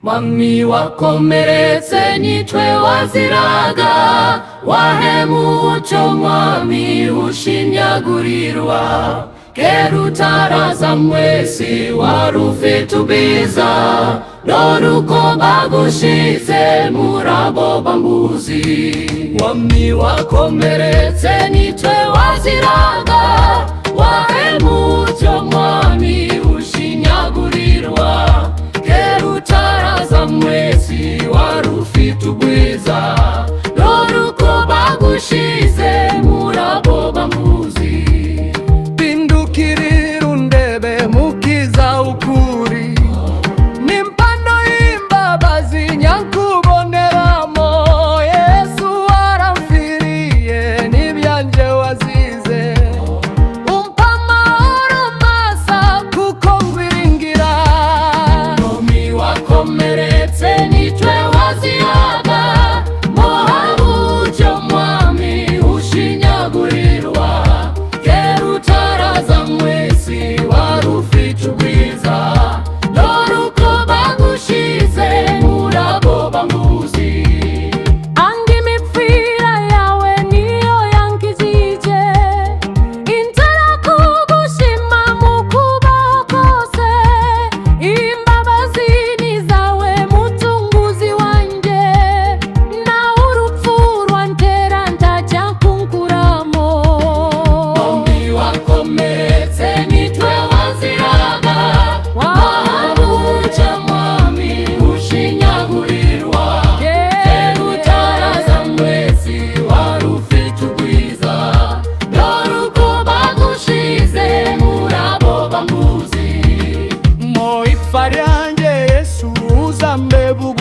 Mwami wakomeretse nitwe waziraga, wahemuco mwami ushinyagurirwa. Kera utaraza mwesi wari ufite ubwiza, none uko bagushize murabo bambuzi. Mwami wakomeretse nitwe waziraga, wahemuco mwami ushinyagurirwa. Kera utaraza mwesi wari ufite ubwiza, none uko bagushize murabo bambuzi. Pindukirira undebe mukiza ukuri, n'impano y'imbabazi nyakuboneramo. Yesu waramfiriye n'ibyanje wazize, umpa amahoro masa kuko ngwiringira. Mwami wakomeretse nitwe waziraga, muhabujo mwami ushinyagurirwa. Kera utaraza mwesi wari ufite ubwiza, none uko bagushize murabo bambuzi. Anga imipfira yawe niyo yankijije, inzara kugushima mu kubaho kose. Imbabazi ni zawe mucunguzi wanje, naho urupfu rwantera ntajya kunkuramo. Mwami wakomeretse nitwe waziraga, wahabuca mwami ushinyagurirwa. Kera utaraza mwesi wari ufite ubwiza, none uko bagushize murabo bambuzi. Mo ipfa ryanjye Yesu uzambe bugu